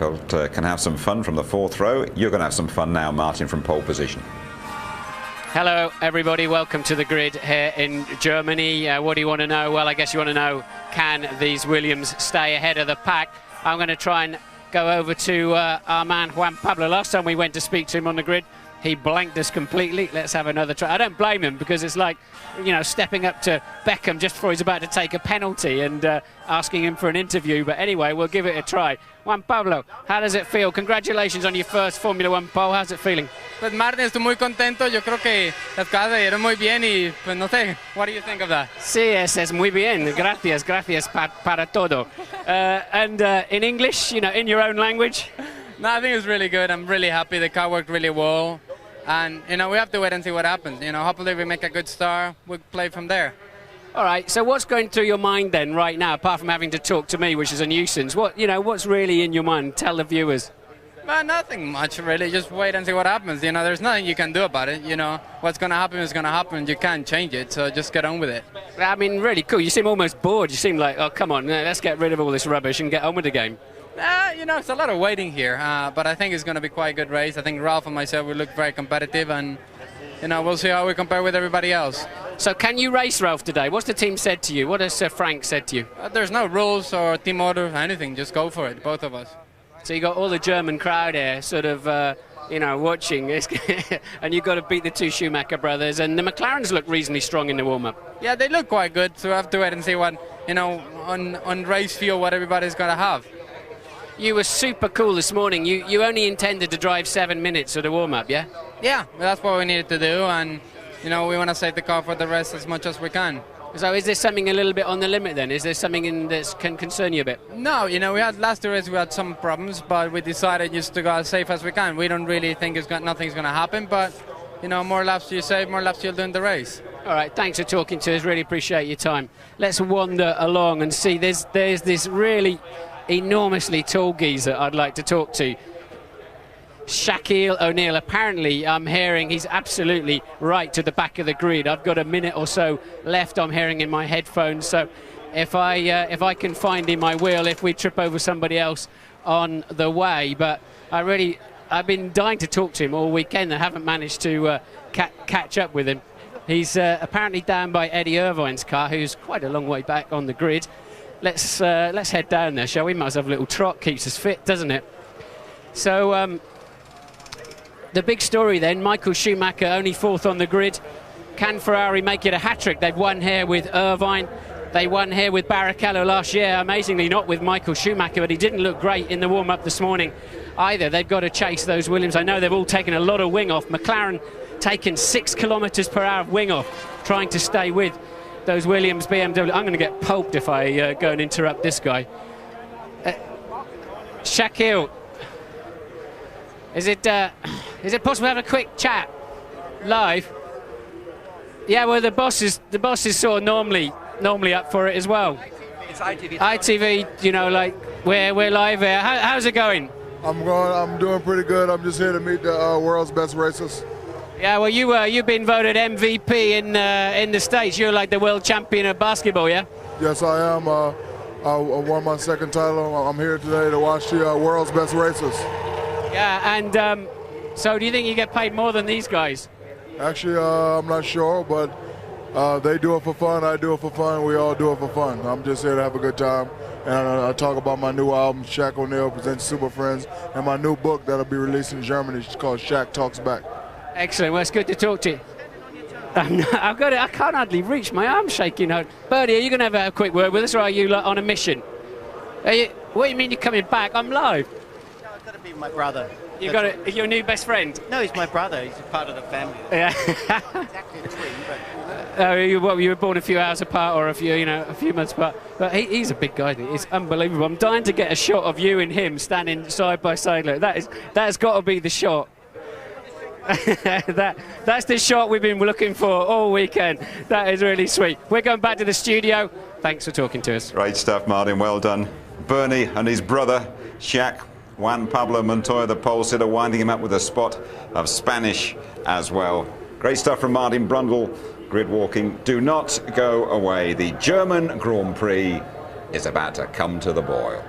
Felt can have some fun from the fourth row. You're going to have some fun now, Martin, from pole position. Hello everybody, welcome to the grid here in Germany. What do you want to know? Well, I guess you want to know, can these Williams stay ahead of the pack? I'm going to try and go over to our man Juan Pablo. Last time we went to speak to him on the grid, he blanked us completely. Let's have another try. I don't blame him, because it's like, you know, stepping up to Beckham just before he's about to take a penalty and asking him for an interview. But anyway, we'll give it a try. Juan Pablo, how does it feel? Congratulations on your first Formula One pole. How's it feeling? Pues Martin, estoy muy contento. Yo creo que las cosas se dieron muy bien y pues no sé. What do you think of that? Sí, es muy bien. Gracias, gracias para todo. And in English, you know, in your own language? No, I think it was really good. I'm really happy. The car worked really well. And, you know, we have to wait and see what happens. You know, hopefully we make a good start. We'll play from there. All right, so what's going through your mind then right now, apart from having to talk to me, which is a nuisance? What's really in your mind? Tell the viewers. Well, nothing much, really. Just wait and see what happens. You know, there's nothing you can do about it. You know, what's going to happen is going to happen. You can't change it, so just get on with it. I mean, really cool. You seem almost bored. You seem like, oh, come on, let's get rid of all this rubbish and get on with the game. You know, it's a lot of waiting here, but I think it's going to be quite a good race. I think Ralph and myself will look very competitive, and, you know, we'll see how we compare with everybody else. So can you race, Ralph, today? What's the team said to you? What has Sir Frank said to you? There's no rules or team order, anything. Just go for it, both of us. So you got all the German crowd here sort of, you know, watching, and you've got to beat the two Schumacher brothers, and the McLarens look reasonably strong in the warm-up. Yeah, they look quite good, so we have to wait and see what, you know, on race field, what everybody's going to have. You were super cool this morning. You only intended to drive 7 minutes of the warm-up, yeah? Yeah, that's what we needed to do, and, you know, we want to save the car for the rest as much as we can. So is there something a little bit on the limit then? Is there something that can concern you a bit? No, you know, we had last race we had some problems, but we decided just to go as safe as we can. We don't really think nothing's going to happen, but, you know, more laps you save, more laps you'll do in the race. All right, thanks for talking to us. Really appreciate your time. Let's wander along and see. There's this really enormously tall geezer I'd like to talk to. Shaquille O'Neal. Apparently, I'm hearing he's absolutely right to the back of the grid. I've got a minute or so left, I'm hearing in my headphones. So if I can find him, I will, if we trip over somebody else on the way. But I've been dying to talk to him all weekend. I haven't managed to catch up with him. He's apparently down by Eddie Irvine's car, who's quite a long way back on the grid. Let's head down there, shall we? Might as well have a little trot. Keeps us fit, doesn't it? So the big story then, Michael Schumacher only fourth on the grid. Can Ferrari make it a hat-trick? They've won here with Irvine. They won here with Barrichello last year. Amazingly not with Michael Schumacher, but he didn't look great in the warm-up this morning either. They've got to chase those Williams. I know they've all taken a lot of wing off. McLaren taken 6 kilometres per hour of wing off, trying to stay with those Williams, BMW. I'm going to get pulped if I go and interrupt this guy. Shaquille, is it possible to have a quick chat live? Yeah, well, the boss is sort of normally up for it as well. It's ITV. ITV, you know, like we're live here. How's it going? I'm doing pretty good. I'm just here to meet the world's best racers. Yeah, well, you've been voted MVP in the States. You're like the world champion of basketball, yeah? Yes, I am. I won my second title. I'm here today to watch the world's best racers. Yeah, and so do you think you get paid more than these guys? Actually, I'm not sure, but they do it for fun. I do it for fun. We all do it for fun. I'm just here to have a good time. And I talk about my new album, Shaq O'Neal Presents Super Friends, and my new book that'll be released in Germany. It's called Shaq Talks Back. Excellent. Well, it's good to talk to you. I can't hardly reach. My arm's shaking. Bernie, are you going to have a quick word with us, or are you on a mission? What do you mean you're coming back? I'm live. No, I've got to be my brother. Your new best friend? No, he's my brother. He's a part of the family. Yeah. Exactly a twin, but... you were born a few hours apart, or a few months apart. But he's a big guy. It's unbelievable. I'm dying to get a shot of you and him standing side by side. Like that's got to be the shot. That's the shot we've been looking for all weekend. That is really sweet. We're going back to the studio. Thanks for talking to us. Great stuff, Martin. Well done. Bernie and his brother, Shaq, Juan Pablo Montoya, the pole sitter, winding him up with a spot of Spanish as well. Great stuff from Martin Brundle. Grid walking. Do not go away. The German Grand Prix is about to come to the boil.